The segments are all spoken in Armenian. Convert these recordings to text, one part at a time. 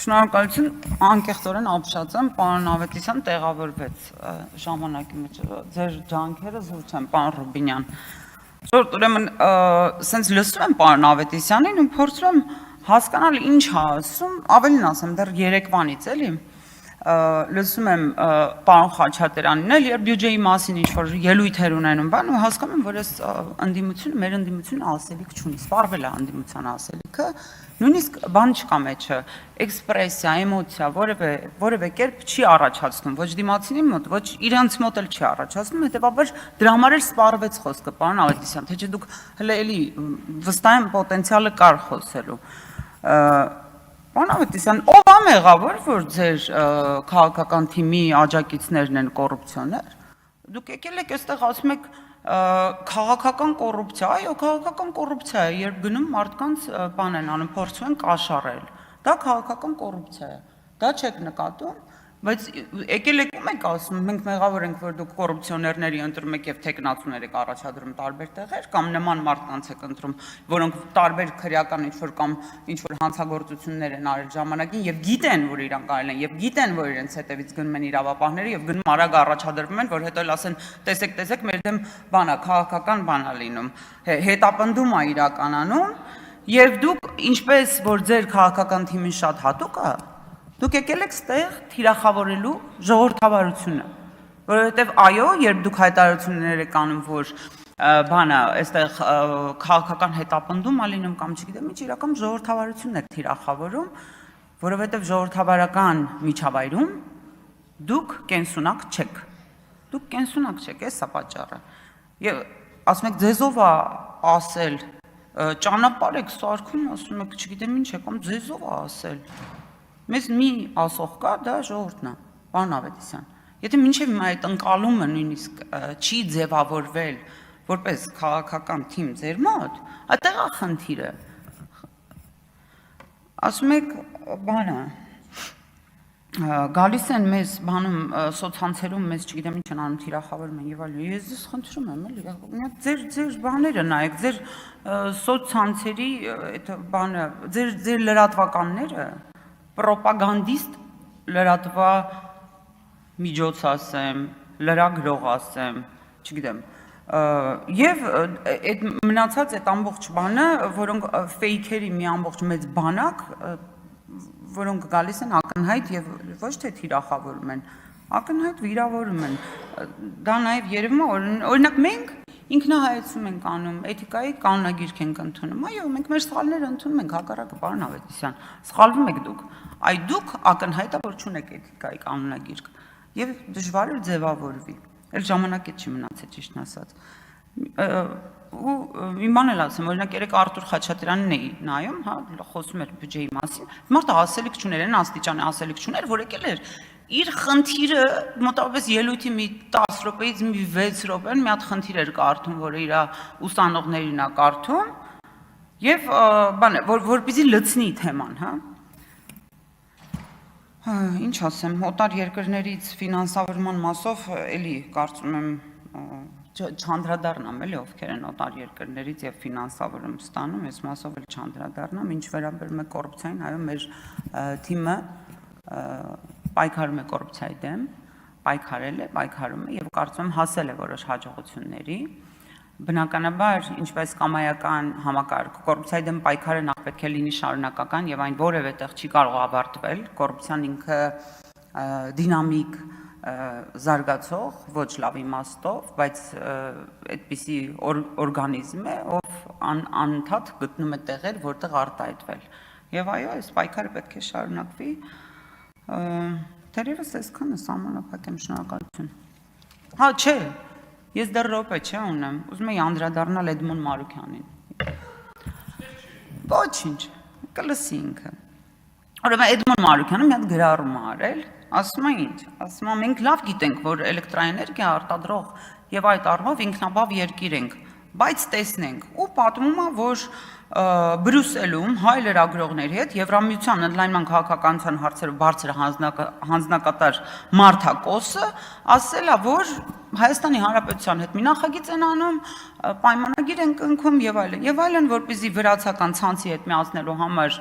Շնորհակալություն, անկեղծորեն ապշած եմ, պարոն Ավետիսյան տեղավորվեց ժամանակի մեջ, ձեր ջանքերը զուր չեն, պարոն Ռուբինյան։ Շորտ ուրեմն, սենց լսում եմ պարոն Ավետիսյանին ու փորձում եմ հասկանալ ինչ է ասում, ավելին ասեմ, դեռ երեկվանից էլի, լսում եմ պարոն Խաչատրյանին էլ, երբ բյուջեի մասին ինչ-որ ելույթեր ունենում բան ու հասկանում եմ, որ այս ընդդիմությունը, մեր ընդդիմությունը ասելիք չունի, սպառվել է ընդդիմության ասելիքը, նույնիսկ բան չկա մեջը, էքսպրեսիա, էմոցիա, որևէ կերպ չի առաջացնում, ոչ դիմացինի մոտ, ոչ իրենց մոտ էլ չի առաջացնում, հետևաբար դրա համար էլ սպառվեց խոսքը, պարոն Ավետիսյան, թե չէ դուք հələ էլի վստահ եմ պոտենցիալը կար խոսելու։ Պարոն Ավետիսյան, ով է մեղավոր, որ ձեր քաղաքական թիմի աջակիցներն են կոռուպցիոներ։ Դուք եկել եք այստեղ ասում եք քաղաքական կոռուպցիա, այո, քաղաքական կոռուպցիա է, երբ գնում մարդկանց բան են անում, փորձում են կաշառել։ Դա քաղաքական կոռուպցիա է։ Դա չեք նկատում, բայց եկել եք ում եք ասում, մենք մեղավոր ենք, որ դուք կոռուպցիոներների ընտրում եք եւ թեկնածուներ եք առաջադրում տարբեր տեղեր, կամ նման մարդկանց եք ընտրում, որոնք տարբեր քրեական ինչ-որ կամ ինչ-որ հանցագործություններ են արել ժամանակին եւ գիտեն, որ իրանք արել են, եւ գիտեն, որ իրենց հետևից գնում են իրավապահները եւ գնում արագ առաջադրվում են, որ հետո էլ ասեն, տեսեք, մեր դեմ բանա, քաղաքական բանա լինում, հետապնդում է իրականանում, եւ դուք ինչպես որ ձեր քաղաքական թիմին շատ հատուկ է, դուք եկել եք ստեղ թիրախավորելու ժողովրդավարությունը, որովհետև այո, երբ դուք հայտարարություններ եք անում, որ բանա, այստեղ քաղաքական հետապնդում ա լինում կամ չգիտեմ ինչ, իրական ժողովրդավարությունն եք թիրախավորում, որովհետև ժողովրդավարական միջավայրում դուք կենսունակ չեք։ Դուք կենսունակ չեք, էս է պատճառը։ Եվ ասում եք ձեզով է ասել, ճանապարհ եք սարքում, ասում եք, չգիտեմ ինչ է, կամ ձեզով է ասել։ Մեզ մի ասող կա, դա ժողովուրդն է, պարոն Ավետիսյան։ Եթե մինչև հիմա այդ ընկալումը նույնիսկ չի ձևավորվել որպես քաղաքական թիմ ձեր մոտ, այդտեղ է խնդիրը։ Ասում եք, բանը, գալիս են մեզ բանում սոցցանցերում մեզ չգիտեմ ինչ են անում թիրախավորում են եւ այլն։ Ես ձեզ խնդրում եմ, էլի, ձեր բաները նայեք, ձեր սոցցանցերի այդ բանը, ձեր լրատվականները պրոպագանդիստ լրատվա միջոց ասեմ, լրագրող ասեմ, չգիտեմ, եւ այդ մնացած այդ ամբողջ բանը, որոնք ֆեյքերի մի ամբողջ մեծ բանակ, որոնք գալիս են ակնհայտ եւ ոչ թե թիրախավորում են, ակնհայտ վիրավորում են։ Դա նաեւ երևում է, օրինակ մենք ինքնահայեցում ենք անում, էթիկայի կանոնագիրք ենք ընդունում։ Այո, մենք մեր սխալները ընդունում ենք, հակառակը պարոն Ավետիսյան, սխալվում եք դուք։ Այ դուք ակնհայտ է, որ չունեք էթիկայի կանոնագիրք եւ դժվար է ձևավորվի։ Էլ ժամանակ չի մնացել ճիշտն ասած։ Ու մի բան էլ ասեմ, օրինակ երեք Արտուր Խաչատրյանին էի նայում, հա, խոսում էր բյուջեի մասին։ Մարդը ասելիք չուներ, այն աստիճանի ասելիք չուներ, որ եկել էր իր խնդիրը մոտավորապես ելույթի մի 10 րոպեից մի 6 րոպեն մի հատ խնդիր էր կարդում, որը իր ուսանողներին է կարդում եւ բան որպեսզի լցնի թեման, հա։ Ինչ ասեմ, օտար երկրներից ֆինանսավորման մասով էլի կարծում եմ չանդրադառնամ, էլի ովքեր են օտար երկրներից եւ ֆինանսավորում ստանում, այս մասով էլ չանդրադառնամ, ինչ վերաբերում է կոռուպցիային, այո, մեր թիմը պայքարում է կոռուպցիայի դեմ, պայքարել է, պայքարում է եւ կարծում եմ հասել է որոշ հաջողությունների։ Բնականաբար, ինչպես կամայական համակարգ, կոռուպցիայի դեմ պայքարը նախ պետք է լինի շարունակական եւ այն որևէ տեղ չի կարող ավարտվել, կոռուպցիան ինքը դինամիկ զարգացող, ոչ լավ իմաստով, բայց այդպիսի օրգանիզմ է, ով անընդհատ գտնում է տեղեր, որտեղ արտահայտվել։ Եվ այո, այս պայքարը պետք է շարունակվի։ Թերևս այսքանը սահմանափակ եմ, շնորհակալություն։ Հա, չէ, ես դեռ րոպե չէ ունեմ, ուզում եի անդրադառնալ Էդմոն Մարուքյանին։ Ոչինչ, կլսի ինքը։ Ուրեմն Էդմոն Մարուքյանը մի հատ գրառում է արել, ասում է ինչ, ասում է մենք լավ գիտենք, որ էլեկտրաէներգիա արտադրող եւ այդ առումով ինքնաբավ երկիր ենք, բայց տեսնենք ու պատմում է, որ Բրյուսելում հայ լրագրողների հետ Եվրամիության ընդլայնման քաղաքականության հարցերով բարձր հանձնակատար Մարթա Կոսը ասել է, որ Հայաստանի Հանրապետության հետ մի նախագիծ են անում, պայմանագիր են կնքում եւ այլն, որպեսզի վրացական ցանցի հետ միացնելու համար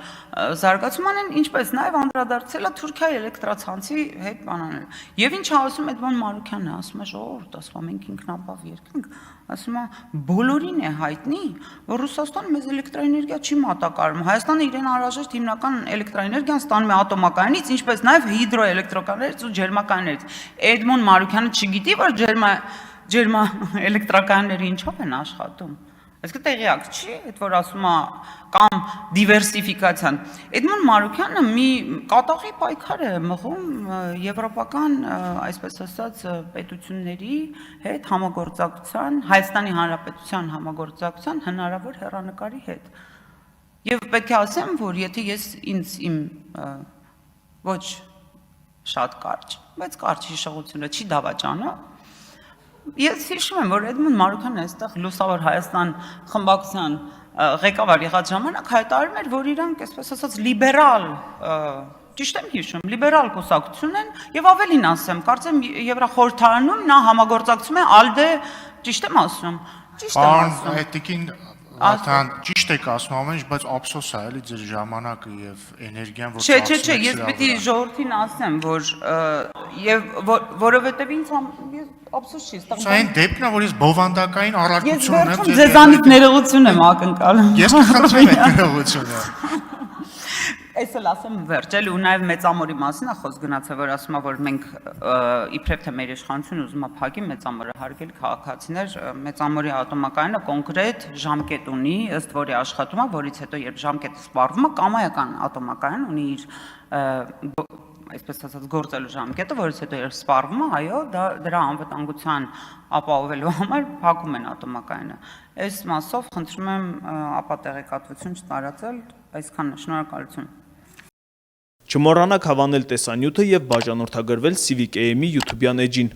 զարգացում անեն, ինչպես նաեւ անդրադարձել է Թուրքիայի էլեկտրացանցի հետ բանանել։ Եվ ինչ ասում Էդմոն Մարուկյանն է, ասում է ժողովուրդ, ասում է մենք ինքնաբավ երկիր ենք, ասում է բոլորին է հայտնի, որ Ռուսաստանը մեզ էլեկտրաէներգիա չի մատակարարում։ Հայաստանը իրեն անհրաժեշտ հիմնական էլեկտրաէներգիան ստանում է ատոմակայանից, ինչպես նաեւ հիդրոէլեկտրոկաններից ու ջերմակայաններից։ Էդմոն Մարուկյանը չգիտի, որ էլեկտրակայանները ինչով են աշխատում։ Այսինքն տեղյակ չի, այդ որ ասում է կամ դիվերսիֆիկացիան։ Էդմոն Մարուկյանը մի կատաղի պայքար է մղում եվրոպական, այսպես ասած, պետությունների հետ համագործակցության, Հայաստանի Հանրապետության համագործակցության հնարավոր հեռանկարի հետ։ Եվ պետք է ասեմ, որ եթե ես իմ ոչ շատ կարճ, բայց կարճ հիշողությունը չի դավաճանում, ես հիշում եմ, որ Էդմոն Մարուկյանն այստեղ Լուսավոր Հայաստան խմբակցության ղեկավար եղած ժամանակ հայտարարում էր, որ իրանք, այսպես ասած, լիբերալ, ճիշտ եմ հիշում, լիբերալ կուսակցություն են եւ ավելին ասեմ, կարծեմ Եվրախորհրդարանում նա համագործակցում է ALDE, ճիշտ եմ ասում։ Պարոն Էտիկին Աթան ճիշտ եք ասում ամեն ինչ, բայց ափսոս է էլի ձեր ժամանակը եւ էներգիան, որ Չէ, ես պիտի ժողովրդին ասեմ, որ եւ որովհետեւ ինձ ափսոս չի ստանում։ Սա այն դեպքն է, որ ես բովանդակային առարկություն ունեմ ձեր ձեզանից ներողություն եմ ակնկալում։ Ես կխնդրեմ այդ ներողությունը։ Այսօր ասեմ վերջել ու նաև մեծամորի մասին է խոսք գնացել, որ ասում է, որ մենք իբրև թե մեր իշխանությունը ուզում է փակի մեծամորը հարգել քաղաքացիներ, մեծամորի ատոմակայանը կոնկրետ ժամկետ ունի, ըստ որի աշխատում է, որից հետո երբ ժամկետը սպառվում է, կամայական ատոմակայան ունի իր այսպես ասած գործելու ժամկետը, որից հետո երբ սպառվում է, այո, դրա անվտանգության ապահովելու համար փակում են ատոմակայանը։ Այս մասով խնդրում եմ ապա տեղեկատվություն չտարածել, այսքան շնորհակալություն։ Չմոռանաք հավանել տեսանյութը եւ բաժանորդագրվել Civic AM-ի YouTube-յան էջին։